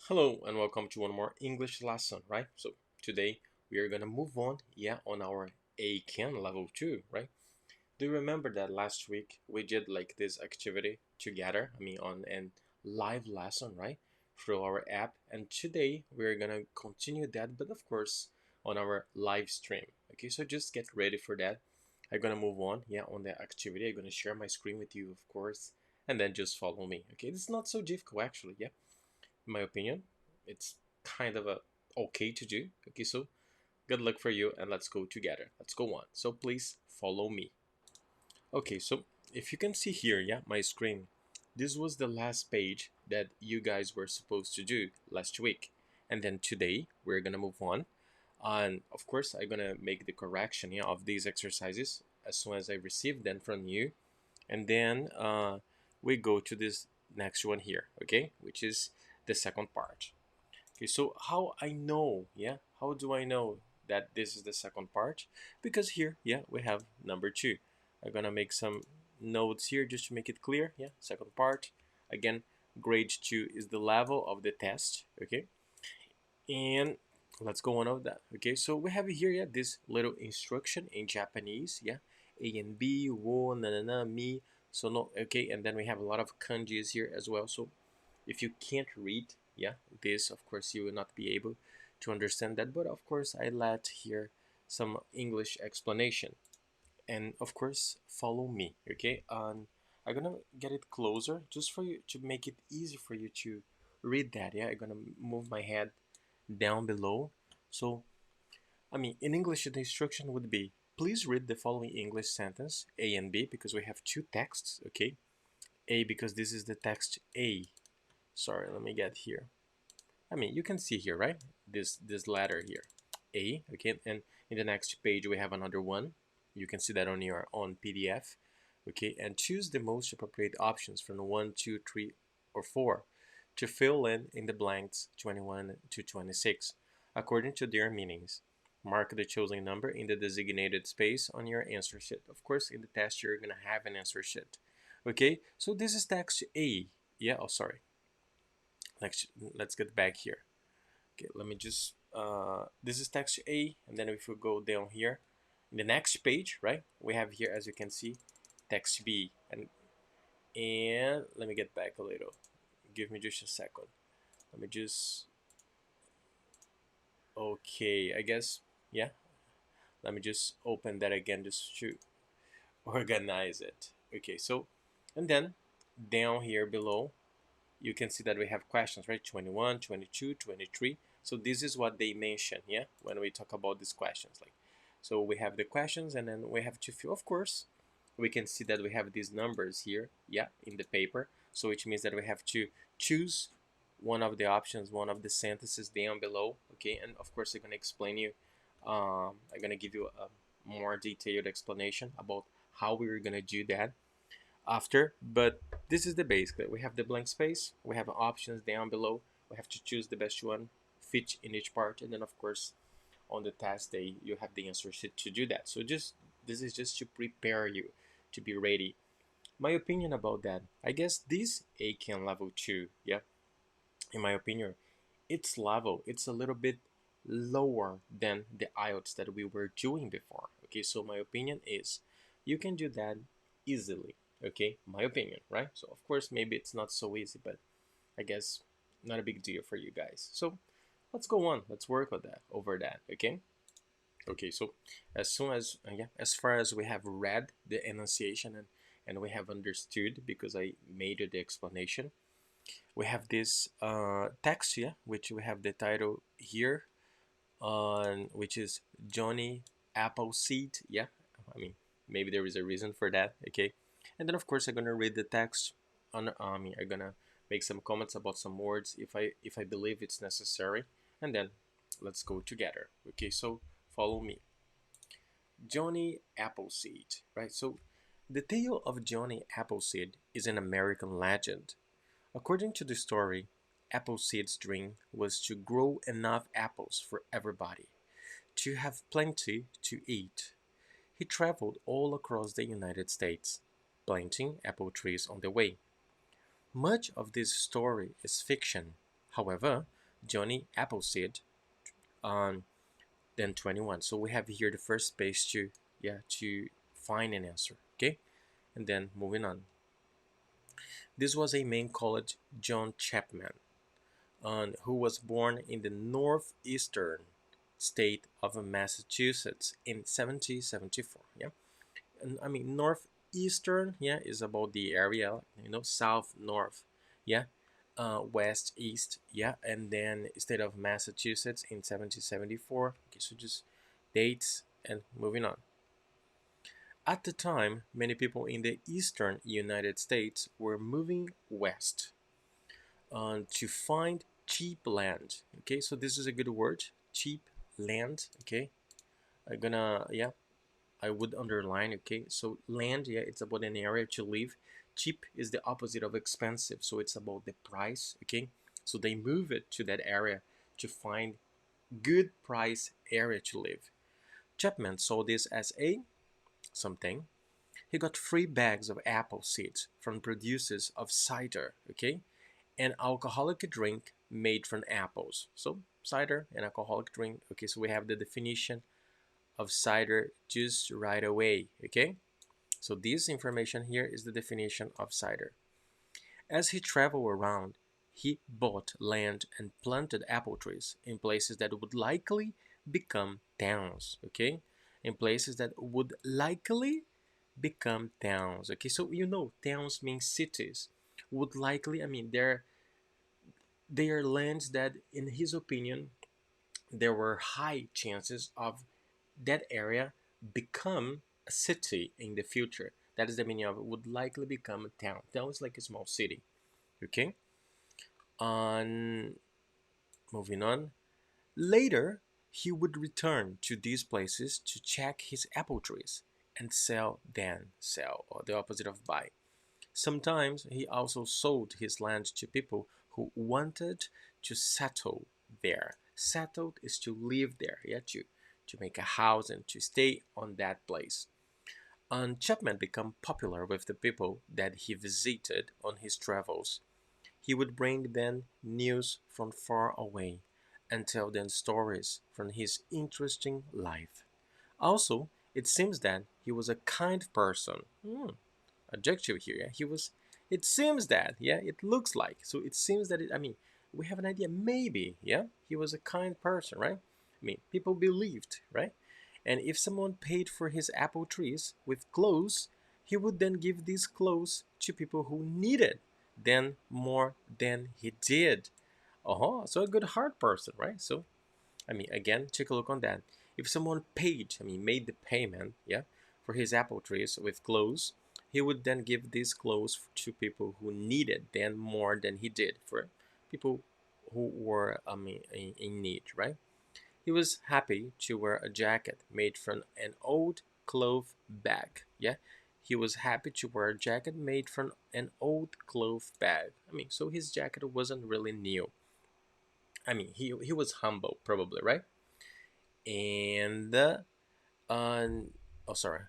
Hello and welcome to one more English lesson, right? So today we are gonna move on, on our EIKEN level 2, right? Do you remember that last week we did like this activity together? On an live lesson, right? Through our app, and today we're gonna continue that, but of course on our live stream. Okay, so just get ready for that. I'm gonna move on, on the activity. I'm gonna share my screen with you, of course, and then just follow me. Okay, it's not so difficult actually, in my opinion. It's kind of a okay to do. Okay, so good luck for you and let's go together. Let's go on. So please follow me. Okay, so if you can see here, my screen, this was the last page that you guys were supposed to do last week. And then today we're gonna move on. And of course, I'm gonna make the correction of these exercises as soon as I receive them from you. And then we go to this next one here, okay, which is the second part. Okay, so how I know, how do I know that this is the second part? Because here, we have number two. I'm gonna make some notes here just to make it clear. Second part. Again, grade 2 is the level of the test, okay? And let's go on with that. Okay, so we have here, this little instruction in Japanese, A and B, wo, na na na, mi, so no, okay, and then we have a lot of kanjis here as well. So if you can't read, this, of course, you will not be able to understand that. But of course, I let here some English explanation, and of course, follow me, okay? And I'm gonna get it closer just for you to make it easy for you to read that. I'm gonna move my head down below. So, in English, the instruction would be please read the following English sentence, A and B, because we have two texts, okay? A, because this is the text A. Sorry, let me get here. You can see here, right? This letter here, A, okay? And in the next page, we have another one. You can see that on your own PDF, okay? And choose the most appropriate options from 1, 2, 3, or 4 to fill in the blanks 21 to 26 according to their meanings. Mark the chosen number in the designated space on your answer sheet. Of course, in the test, you're gonna have an answer sheet. Okay, so this is text A. Sorry. Let's get back here. Okay, let me just, this is text A, and then if we go down here, in the next page, right, we have here, as you can see, text B, and let me get back a little. Give me just a second. Let me just, okay, I guess, yeah, let me just open that again just to organize it. Okay, so, and then down here below, you can see that we have questions, right? 21, 22, 23. So this is what they mention, when we talk about these questions. Like, so we have the questions and then we have to fill, of course, we can see that we have these numbers here, in the paper. So which means that we have to choose one of the options, one of the sentences down below, okay? And of course, I'm gonna explain you, I'm gonna give you a more detailed explanation about how we're gonna do that after, but this is the basic. We have the blank space, we have options down below, we have to choose the best one fit in each part, and then of course on the test day you have the answer sheet to do that. So just this is just to prepare you to be ready. My opinion about that, I guess this EIKEN level 2, in my opinion, it's a little bit lower than the IELTS that we were doing before. Okay, so my opinion is you can do that easily. Okay, my opinion, right? So of course maybe it's not so easy, but I guess not a big deal for you guys. So let's go on. Let's work with that over that. Okay. Okay. So as soon as as far as we have read the enunciation and we have understood because I made the explanation, we have this text, which we have the title here on, which is Johnny Appleseed. Maybe there is a reason for that. Okay, and then of course I'm gonna read the text on. I'm gonna make some comments about some words if I believe it's necessary, and then let's go together. Okay, so follow me. Johnny Appleseed, right? So the tale of Johnny Appleseed is an American legend. According to the story, Appleseed's dream was to grow enough apples for everybody, to have plenty to eat. He traveled all across the United States, planting apple trees on the way. Much of this story is fiction. However, Johnny Appleseed on then 21. So we have here the first space to to find an answer. Okay, and then moving on. This was a man called John Chapman, who was born in the northeastern state of Massachusetts in 1774. Yeah, and I mean northeastern. Yeah, is about the area, south north. Yeah, west east. Yeah, and then state of Massachusetts in 1774. Okay, so just dates and moving on. At the time, many people in the eastern United States were moving west to find cheap land. Okay, so this is a good word, cheap land. Okay, I'm gonna, I would underline. Okay, so land, yeah, it's about an area to live. Cheap is the opposite of expensive, so it's about the price. Okay, so they move it to that area to find good price area to live. Chapman saw this as a something. He got 3 bags of apple seeds from producers of cider. Okay, an alcoholic drink made from apples. So cider, an alcoholic drink. Okay, so we have the definition of cider just right away. Okay, so this information here is the definition of cider. As he traveled around, he bought land and planted apple trees in places that would likely become towns. Okay, in places that would likely become towns. Okay, so towns mean cities. Would likely, I mean, they are lands that, in his opinion, there were high chances of that area become a city in the future. That is the meaning of it, would likely become a town. Town is like a small city. Okay. On moving on. Later, he would return to these places to check his apple trees and sell, or the opposite of buy. Sometimes he also sold his land to people who wanted to settle there. Settled is to live there, yeah, to make a house and to stay on that place. And Chapman became popular with the people that he visited on his travels. He would bring them news from far away and tell them stories from his interesting life. Also, it seems that he was a kind person. Adjective here. Yeah, he was. It seems that. Yeah, it looks like. So it seems that. I mean, we have an idea. Maybe. Yeah, he was a kind person, right? I mean, people believed, right? And if someone paid for his apple trees with clothes, he would then give these clothes to people who needed them more than he did. So a good heart person, right? So I mean, again, take a look on that. If someone paid, I mean, made the payment, yeah, for his apple trees with clothes, he would then give these clothes to people who needed them more than he did for people who were, I mean, in need, right? He was happy to wear a jacket made from an old cloth bag. Yeah, he was happy to wear a jacket made from an old cloth bag. I mean, so his jacket wasn't really new. I mean, he was humble, probably, right? And oh, sorry.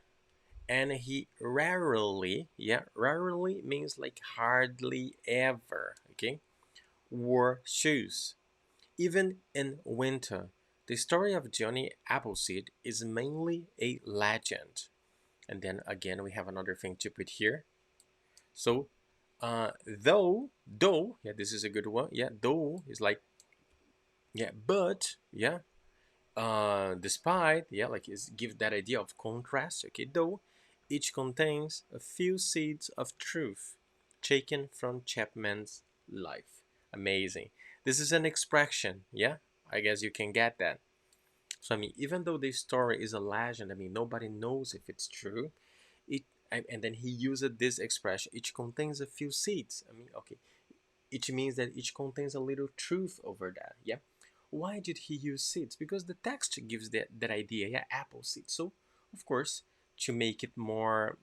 And he rarely, yeah, rarely means like hardly ever, okay, wore shoes, even in winter. The story of Johnny Appleseed is mainly a legend. And then again, we have another thing to put here. So, though, yeah, this is a good one. Yeah, though is like, yeah, but, yeah, despite, yeah, like is give that idea of contrast. Okay, though each contains a few seeds of truth taken from Chapman's life. Amazing. This is an expression, yeah, I guess you can get that. So I mean, even though this story is a legend, I mean, nobody knows if it's true. it and then he used this expression, each contains a few seeds. I mean, okay, each means that each contains a little truth over that. Yeah. Why did he use seeds? Because the text gives that idea. Yeah, apple seeds. So, of course, to make it more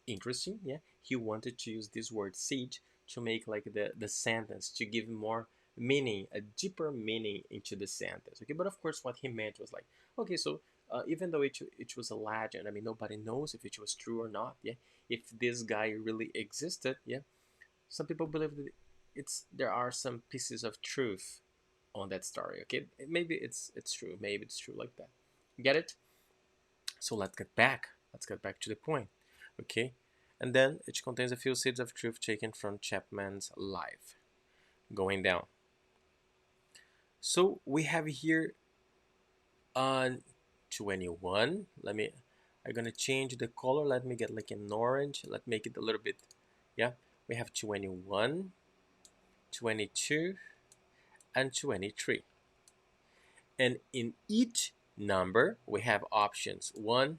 interesting, yeah, he wanted to use this word seed to make like the sentence, to give more meaning, a deeper meaning into the sentence. Okay, but of course, what he meant was like, okay, so even though it was a legend, I mean, nobody knows if it was true or not. Yeah, if this guy really existed. Yeah, some people believe that it's there are some pieces of truth on that story. Okay, maybe it's true. Maybe it's true like that. Get it? So let's get back. Let's get back to the point. Okay, and then it contains a few seeds of truth taken from Chapman's life. Going down. So we have here on 21. I'm gonna change the color. Let me get like an orange. Let's make it a little bit. Yeah, we have 21, 22, and 23. And in each number, we have options 1,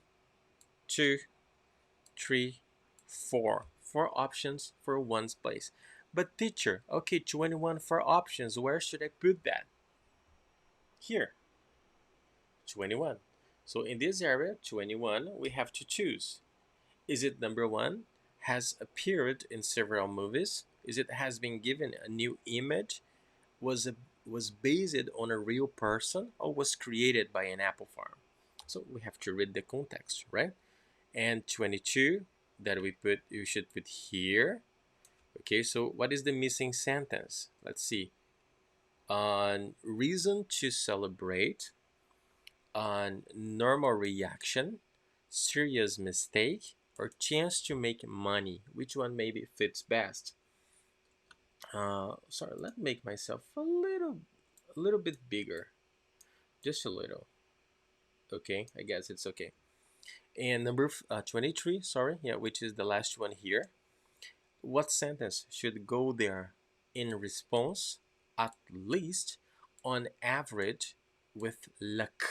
2, 3, 4. Four options for one's place. But teacher, okay, 21 for options. Where should I put that? Here, 21. So in this area, 21, we have to choose. Is it number 1, has appeared in several movies? Is it has been given a new image? Was a, was based on a real person or was created by an apple farm? So we have to read the context, right? And 22 that you should put here. Okay, so what is the missing sentence? Let's see. On reason to celebrate, on normal reaction, serious mistake, or chance to make money. Which one maybe fits best? Sorry, let me make myself a little bit bigger, just a little. Okay, I guess it's okay. And number 23, sorry, yeah, which is the last one here. What sentence should go there? In response, at least, on average, with luck.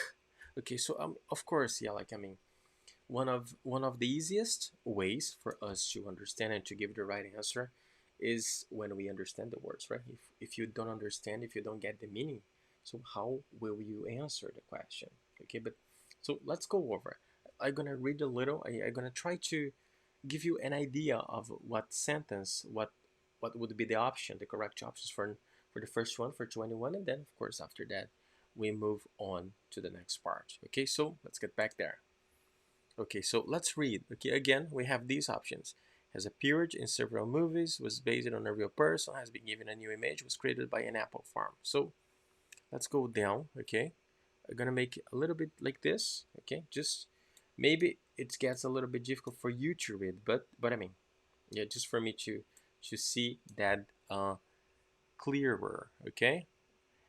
Okay, so of course, yeah, like I mean, one of the easiest ways for us to understand and to give the right answer is when we understand the words, right? If you don't understand, if you don't get the meaning, so how will you answer the question? Okay, but so let's go over. I'm gonna read a little. I'm gonna try to give you an idea of what sentence, what would be the option, the correct options for the first one for 21, and then of course after that we move on to the next part. Okay, so let's get back there. Okay, so let's read. Okay, again, we have these options. Has appeared in several movies, was based on a real person, has been given a new image, was created by an apple farm. So let's go down, okay? I'm gonna make it a little bit like this, okay? Just maybe it gets a little bit difficult for you to read, but I mean, yeah, just for me to see that clearer, okay?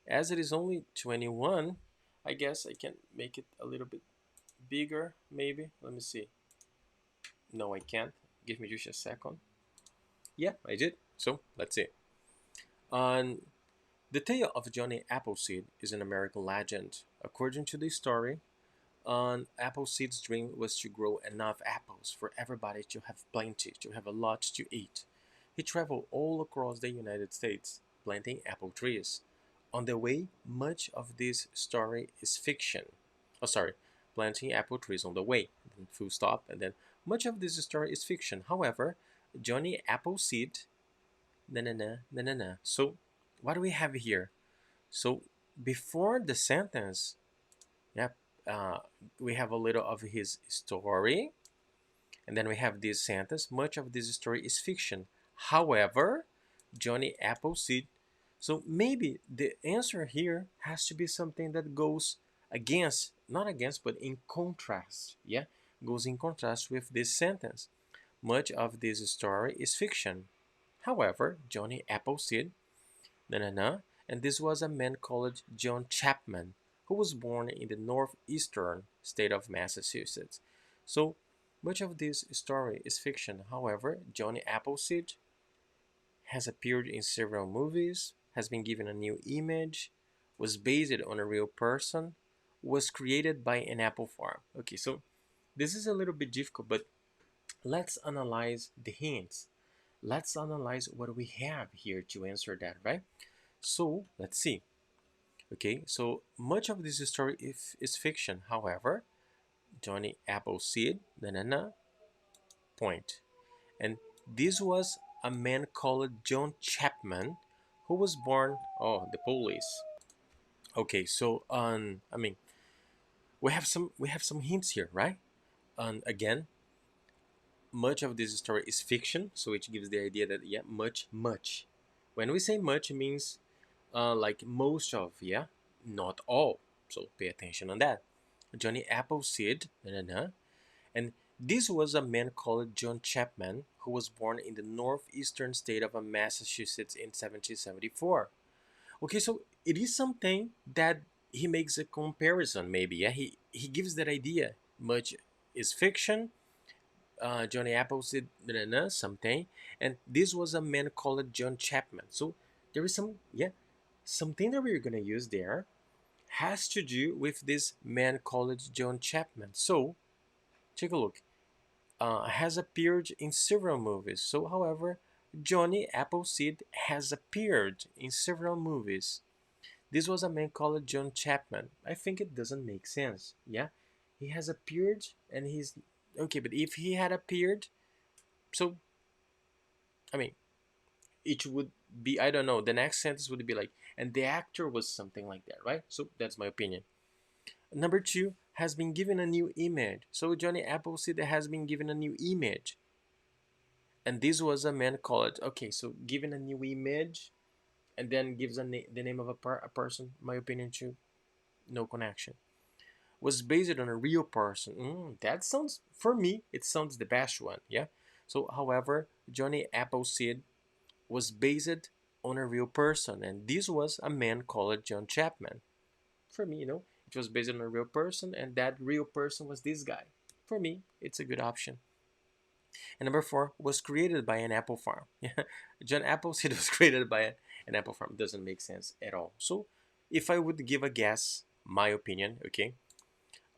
As it is only 21, I guess I can make it a little bit bigger, maybe. Let me see. No, I can't. Give me just a second. Yeah, I did. So let's see. On the tale of Johnny Appleseed is an American legend. According to the story, Appleseed's dream was to grow enough apples for everybody to have plenty, to have a lot to eat. He traveled all across the United States, planting apple trees. On the way, much of this story is fiction. Oh, sorry, planting apple trees on the way, then full stop, and then much of this story is fiction. However, Johnny Appleseed, na na na na na na. So, what do we have here? So, before the sentence, yeah, uh, we have a little of his story, and then we have this sentence. Much of this story is fiction. However, Johnny Appleseed. So maybe the answer here has to be something that goes against, not against, but in contrast. Yeah, goes in contrast with this sentence. Much of this story is fiction. However, Johnny Appleseed, na na na, and this was a man called John Chapman, who was born in the northeastern state of Massachusetts. So much of this story is fiction. However, Johnny Appleseed has appeared in several movies, has been given a new image, was based on a real person, was created by an apple farm. Okay, so this is a little bit difficult, but let's analyze the hints. Let's analyze what we have here to answer that, right? So let's see. Okay, so much of this story is fiction. However, Johnny Appleseed, na na na, point. And this was a man called John Chapman, who was born. Oh, the police. Okay, so I mean, we have some hints here, right? And again, much of this story is fiction, so it gives the idea that yeah, much When we say much, it means like most of, yeah, not all. So pay attention on that. Johnny Appleseed, and this was a man called John Chapman who was born in the northeastern state of Massachusetts in 1774. Okay, so it is something that he makes a comparison, maybe. Yeah, he gives that idea. Much is fiction. Johnny Appleseed, something, and this was a man called John Chapman. So there is some, yeah, something that we're gonna use there has to do with this man called John Chapman. So take a look. Has appeared in several movies. So, however, Johnny Appleseed has appeared in several movies. This was a man called John Chapman. I think it doesn't make sense. Yeah, he has appeared, and he's okay. But if he had appeared, so I mean, it would be, I don't know. The next sentence would be like, and the actor was something like that, right? So that's my opinion. Number two, has been given a new image. So Johnny Appleseed has been given a new image. And this was a man called, okay, so given a new image and then gives the name of a person, my opinion too, no connection. Was based on a real person. That sounds, for me, it sounds the best one, yeah? So, however, Johnny Appleseed was based on a real person, and this was a man called John Chapman. For me, it was based on a real person, and that real person was this guy. For me, it's a good option. And number four, was created by an apple farm. John Appleseed was created by an apple farm. Doesn't make sense at all. So, if I would give a guess, my opinion, okay,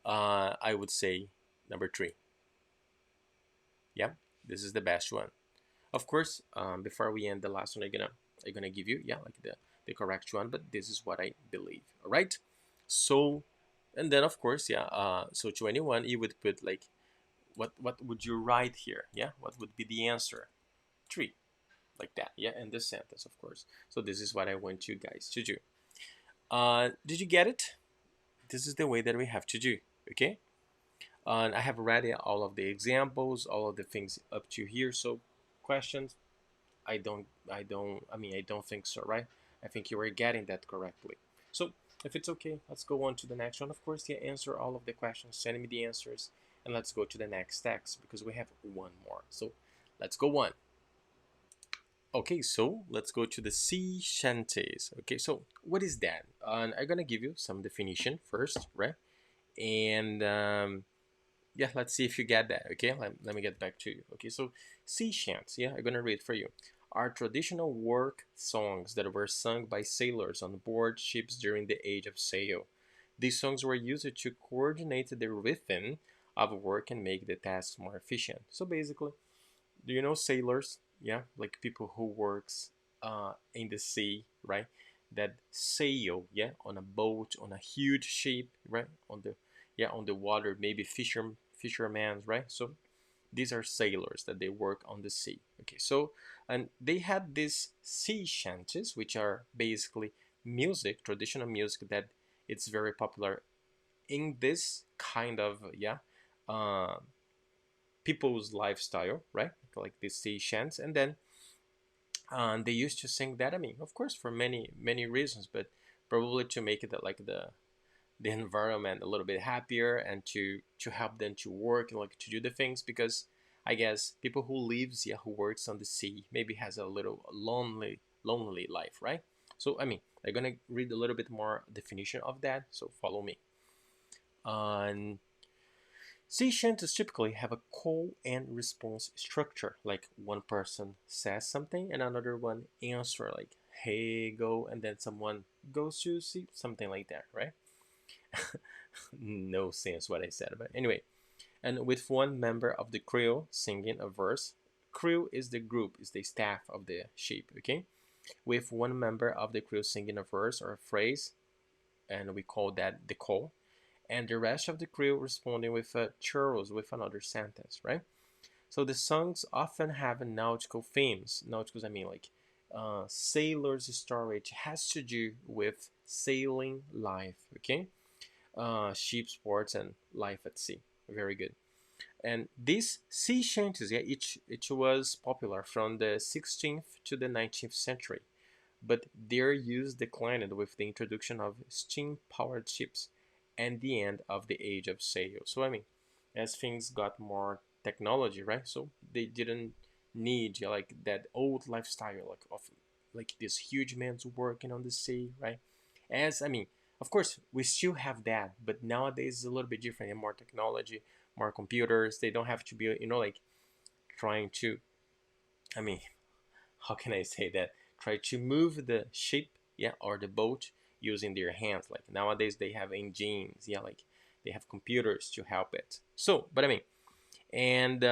I would say number three. Yeah, this is the best one. Of course, before we end the last one, I'm gonna give you, yeah, like the correct one, but this is what I believe. All right. So, and then of course, yeah. So to anyone, you would put like, what would you write here? Yeah, what would be the answer? Three, like that. Yeah, and this sentence, of course. So this is what I want you guys to do. Did you get it? This is the way that we have to do. Okay. And I have read all of the examples, all of the things up to here. So, questions? I don't think so, right? I think you were getting that correctly. So, if it's okay, let's go on to the next one. Of course, yeah, answer all of the questions, send me the answers, and let's go to the next text because we have one more. So, let's go on. Okay, so let's go to the sea shanties. Okay, so what is that? And I'm gonna give you some definition first, right? And yeah, let's see if you get that. Okay, let me get back to you. Okay, so sea chants, yeah, I'm gonna read for you, are traditional work songs that were sung by sailors on board ships during the age of sail. These songs were used to coordinate the rhythm of work and make the tasks more efficient. So basically, do you know sailors? Yeah, like people who works in the sea, right? That sail, yeah, on a boat, on a huge ship, right? On the water, maybe fishermen, right? So these are sailors that they work on the sea. Okay, so and they had these sea shanties, which are basically music, traditional music that it's very popular in this kind of uh, people's lifestyle, right? Like these sea chants, and then they used to sing that. I mean, of course, for many reasons, but probably to make it like the environment a little bit happier and to help them to work and like to do the things because I guess people who lives who works on the sea maybe has a little lonely life, right? So I mean, I'm gonna read a little bit more definition of that. So follow me. And sea shanties typically have a call and response structure, like one person says something and another one answer, like "Hey, go," and then someone goes to see something like that, right? No sense what I said, but anyway. And with one member of the crew singing a verse, crew is the group, is the staff of the ship, okay? With one member of the crew singing a verse or a phrase, and we call that the call, and the rest of the crew responding with a chorus with another sentence, right? So the songs often have nautical themes. Nauticals, I mean like sailor's story. It has to do with sailing life, okay? Ship sports and life at sea. Very good. And these sea shanties, yeah, it was popular from the 16th to the 19th century. but their use declined with the introduction of steam-powered ships and the end of the age of sail. So I mean, as things got more technology, right? So they didn't need like that old lifestyle like of like this huge man's working on the sea, right? As I mean, of course, we still have that, but nowadays it's a little bit different and more technology, more computers. They don't have to be, like trying to, I mean, how can I say that? Try to move the ship, yeah, or the boat using their hands. Like nowadays they have engines, yeah, like they have computers to help it. So, but I mean, and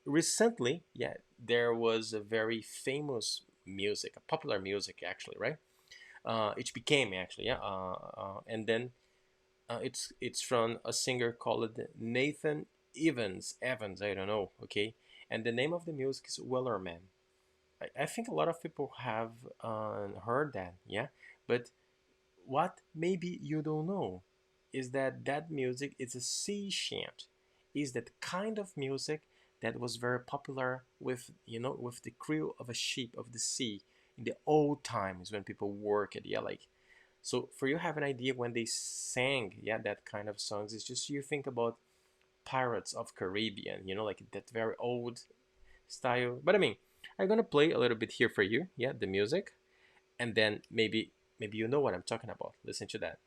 recently, yeah, there was a very famous music, a popular music actually, right? It became actually, yeah, and then it's from a singer called Nathan Evans. I don't know, okay, and the name of the music is Wellerman. I think a lot of people have heard that, yeah. But what maybe you don't know is that that music is a sea chant. Is that kind of music that was very popular with with the crew of a ship of the sea in the old times when people worked, yeah, like so for you have an idea when they sang, yeah, that kind of songs. It's just you think about Pirates of Caribbean, like that very old style. But I mean, I'm gonna play a little bit here for you, yeah, the music, and then maybe you know what I'm talking about. Listen to that.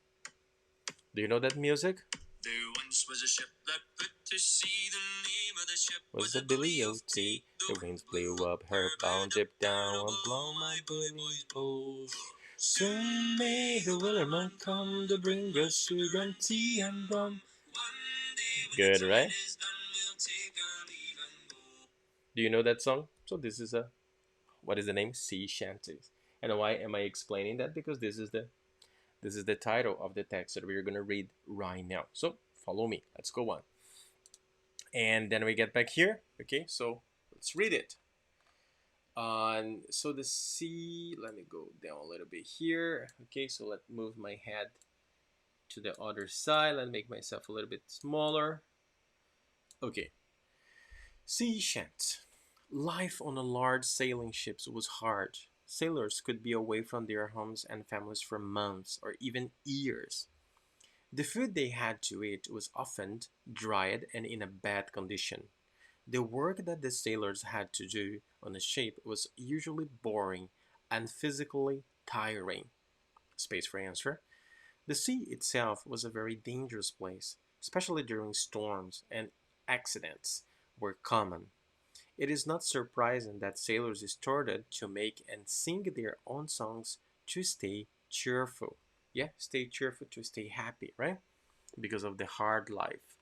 Do you know that music? There once was a ship that put to sea. The name of the ship was the Billy O.T. The winds blew up her bow, dipped down, and blow my boys both. Soon may the Willerman come to bring us sugar and tea and rum. Good, right? Do you know that song? So this is a what is the name? Sea shanties. And why am I explaining that? Because this is the title of the text that we're gonna read right now. So follow me. Let's go on. And then we get back here. Okay, so let's read it. So the sea. Let me go down a little bit here. Okay, so let's move my head to the other side and make myself a little bit smaller. Okay, sea chant. Life on a large sailing ship was hard. Sailors could be away from their homes and families for months or even years. The food they had to eat was often dried and in a bad condition. The work that the sailors had to do on a ship was usually boring and physically tiring. Space for answer. The sea itself was a very dangerous place, especially during storms, and accidents were common. It is not surprising that sailors started to make and sing their own songs to stay cheerful. Yeah, stay cheerful to stay happy, right? Because of the hard life.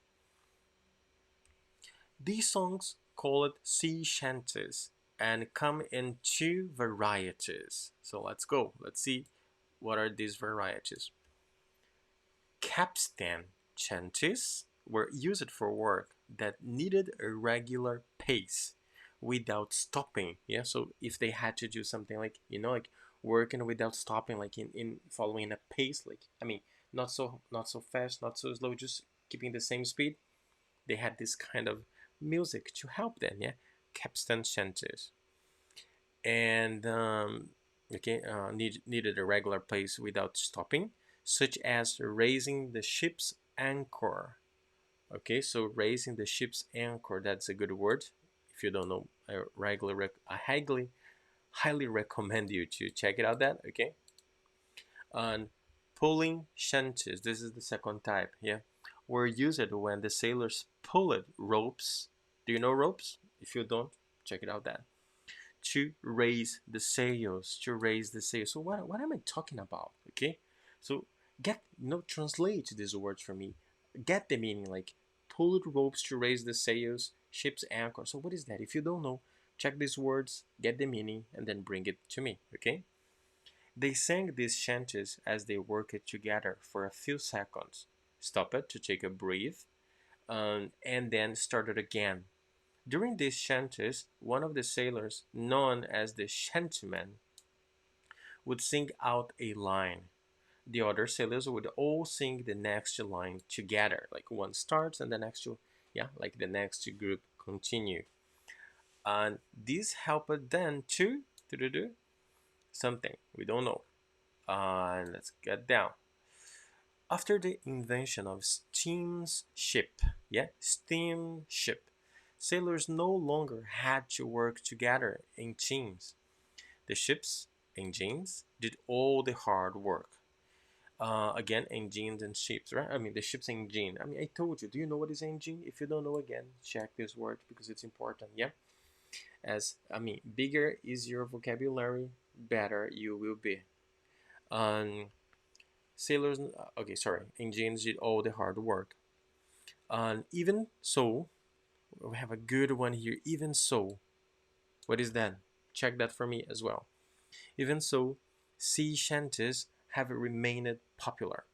These songs call it sea shanties and come in two varieties. So let's go. Let's see what are these varieties. Capstan chanties were used for work that needed a regular pace without stopping. Yeah, so if they had to do something like like working without stopping, like in following a pace, like I mean, not so fast, not so slow, just keeping the same speed. They had this kind of music to help them. Yeah, capstan chanties and needed a regular pace without stopping, such as raising the ship's anchor. Okay, so raising the ship's anchor, that's a good word. If you don't know, I highly recommend you to check it out. That okay. And pulling shanties, this is the second type. Yeah, were used when the sailors pulled ropes. Do you know ropes? If you don't, check it out. That to raise the sails, to raise the sails. So what am I talking about? Okay, so translate these words for me. Get the meaning, like pulled ropes to raise the sails, ship's anchor. So what is that? If you don't know, check these words, get the meaning, and then bring it to me. Okay. They sang these chanties as they worked together for a few seconds, stopped to take a breath, and then started again. During these chanties, one of the sailors, known as the shantyman, would sing out a line. The other sailors would all sing the next line together, like one starts and the next two, yeah, like the next group continue. And this helped them to something we don't know. And let's get down. After the invention of steamship, yeah, steamship, sailors no longer had to work together in teams. The ship's engines did all the hard work. Again, engines and ships, right? I mean, the ship's engine. I mean, I told you. Do you know what is engine? If you don't know, again, check this word because it's important. Yeah. As I mean, bigger is your vocabulary, better you will be. Um, sailors. Okay, sorry. Engines did all the hard work. And even so, we have a good one here. Even so, what is that? Check that for me as well. Even so, sea shanties have remained popular.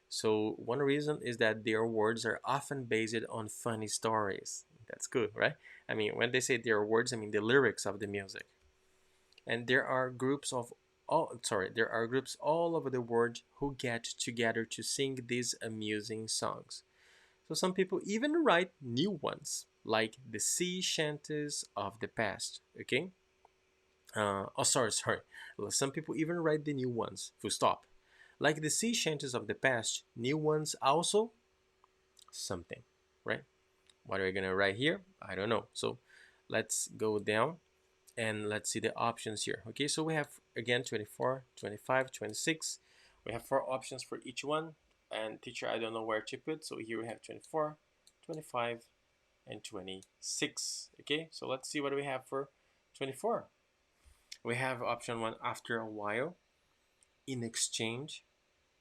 So one reason is that their words are often based on funny stories. That's good, right? I mean, when they say their words, I mean the lyrics of the music. And there are groups all over the world who get together to sing these amusing songs. So some people even write new ones, like the sea shanties of the past. Okay? Sorry. Some people even write the new ones. Full stop. Like the sea shanties of the past, new ones also something, right? What are we gonna write here? I don't know. So let's go down and let's see the options here. Okay, so we have again 24, 25, 26. We have four options for each one. And teacher, I don't know where to put. So here we have 24, 25, and 26. Okay, so let's see what we have for 24. We have option one, after a while, in exchange,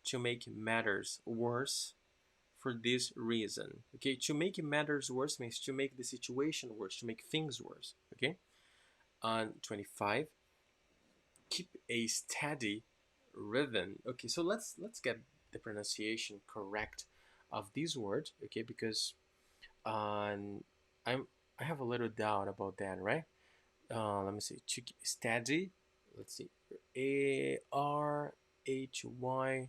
to make matters worse, for this reason. Okay, to make matters worse means to make the situation worse, to make things worse. Okay, on 25, keep a steady rhythm. Okay, so let's get the pronunciation correct of these words. Okay, because I'm I have a little doubt about that, right? Let me see. Steady. Let's see. ARHYTHM.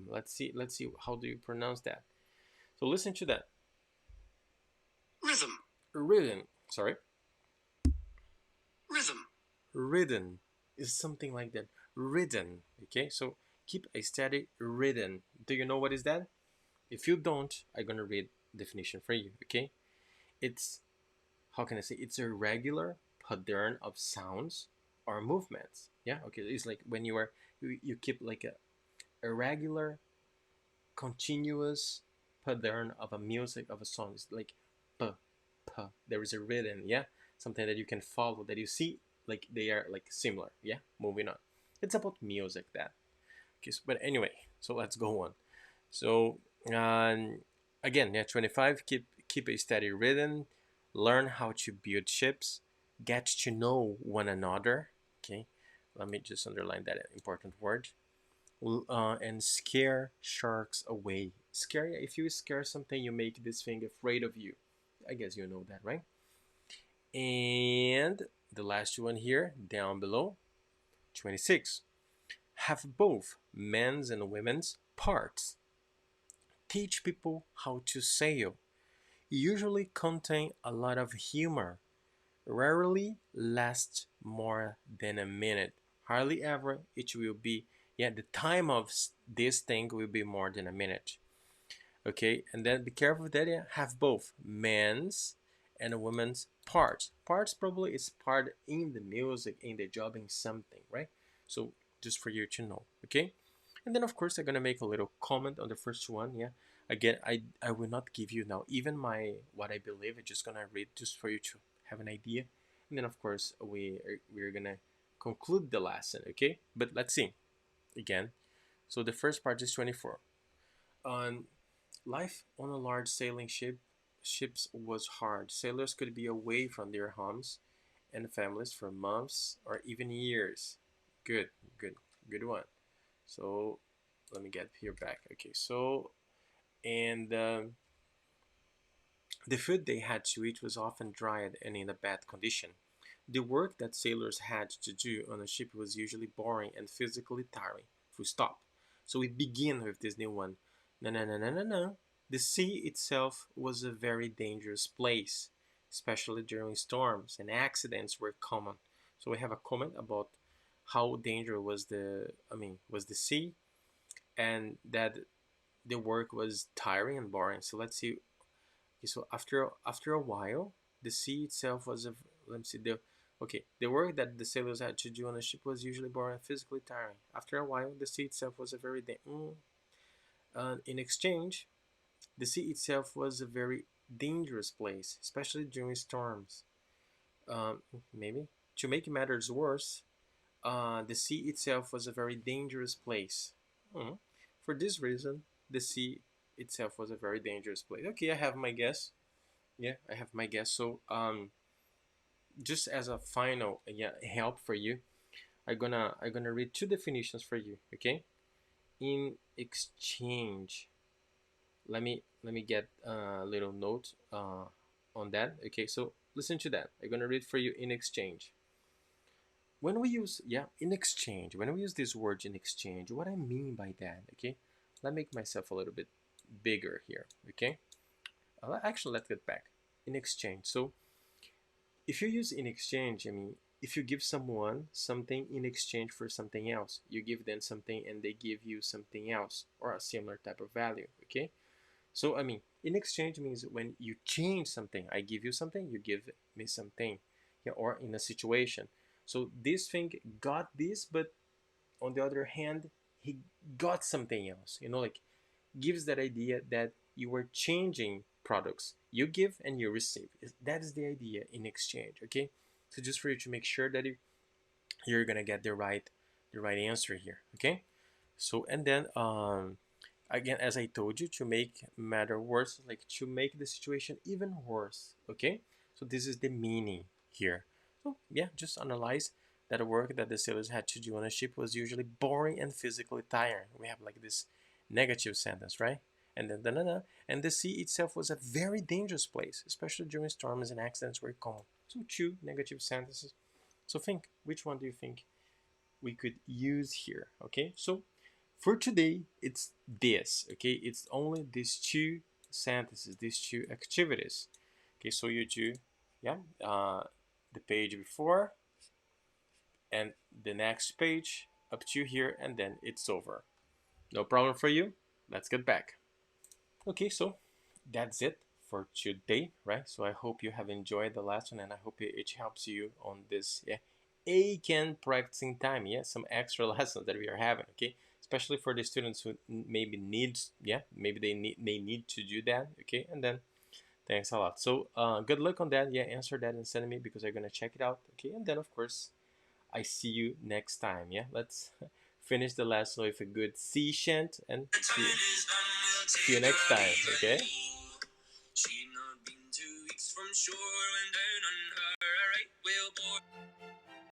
Let's see. Let's see. How do you pronounce that? So listen to that. Rhythm. Rhythm. Sorry. Rhythm. Rhythm is something like that. Rhythm. Okay. So keep a steady rhythm. Do you know what is that? If you don't, I'm gonna read definition for you. Okay. It's, how can I say? It's a regular pattern of sounds or movements. Yeah. Okay. It's like when you keep like a regular continuous pattern of a music of a song. It's like p p. There is a rhythm, yeah, something that you can follow, that you see like they are like similar. Yeah, moving on. It's about music that. Okay, but anyway, so let's go on. So again, yeah, 25. Keep a steady rhythm. Learn how to build ships. Get to know one another. Okay, let me just underline that important word. And scare sharks away. Scare, if you scare something, you make this thing afraid of you. I guess you know that, right? And the last one here, down below, 26. Have both men's and women's parts. Teach people how to sail. Usually contain a lot of humor. Rarely last more than a minute. Hardly ever it will be, yeah, the time of this thing will be more than a minute. Okay, and then be careful that you have both men's and a woman's parts. Parts probably is part in the music, in the job, in something, right? So just for you to know, okay? And then of course I'm gonna make a little comment on the first one, yeah. Again, I will not give you now even my what I believe. I'm just gonna read just for you to have an idea, and then of course we're gonna conclude the lesson, okay? But let's see again. So the first part is 24. On life on a large sailing ships was hard. Sailors could be away from their homes and families for months or even years. Good, good, good one. So let me get here back. Okay, so and the food they had to eat was often dried and in a bad condition. The work that sailors had to do on a ship was usually boring and physically tiring. Full stop. So we begin with this new one. No, no, no, no, no, no. The sea itself was a very dangerous place, especially during storms, and accidents were common. So we have a comment about how dangerous was was the sea, and that the work was tiring and boring. So let's see. Okay, so after a while, the sea itself was a let me see the work that the sailors had to do on the ship was usually boring and physically tiring. After a while, the sea itself was a very in exchange, the sea itself was a very dangerous place, especially during storms. Um, Maybe to make matters worse, the sea itself was a very dangerous place. Hmm. For this reason, the sea itself was a very dangerous place. Okay, I have my guess. Yeah, I have my guess. So, just as a final help for you, I'm gonna read two definitions for you. Okay, in exchange. Let me get a little note on that. Okay, so listen to that. I'm gonna read for you in exchange. When we use in exchange, when we use this word in exchange, what I mean by that? Okay, let me make myself a little bit bigger here. Okay, actually, let's get back in exchange. So if you use in exchange, I mean, if you give someone something in exchange for something else, you give them something and they give you something else or a similar type of value. Okay, so I mean, in exchange means when you change something. I give you something, you give me something, yeah, or in a situation. So this thing got this, but on the other hand, he got something else. Like gives that idea that you were changing products. You give and you receive. That is the idea in exchange. Okay, so just for you to make sure that you're gonna get the right answer here. Okay, so and then again, as I told you, to make matter worse, like to make the situation even worse. Okay, so this is the meaning here. So yeah, just analyze that work that the sailors had to do on a ship was usually boring and physically tiring. We have like this negative sentence, right? And then and the sea itself was a very dangerous place, especially during storms and accidents were common. So two negative sentences. So think, which one do you think we could use here? Okay, so for today it's this. Okay, it's only these two sentences, these two activities. Okay, so you do yeah the page before and the next page up to here, and then it's over. No problem for you. Let's get back. Okay, so that's it for today, right? So I hope you have enjoyed the lesson, and I hope it helps you on this EIKEN practicing time. Yeah, some extra lessons that we are having. Okay, especially for the students who maybe needs maybe they need to do that. Okay, and then thanks a lot. So good luck on that. Yeah, answer that and send me because I'm gonna check it out. Okay, and then of course I see you next time. Yeah, let's finish the lesson with a good sea chant and see you next time. Okay. She'd not been 2 weeks from shore when down on her a right whale bore.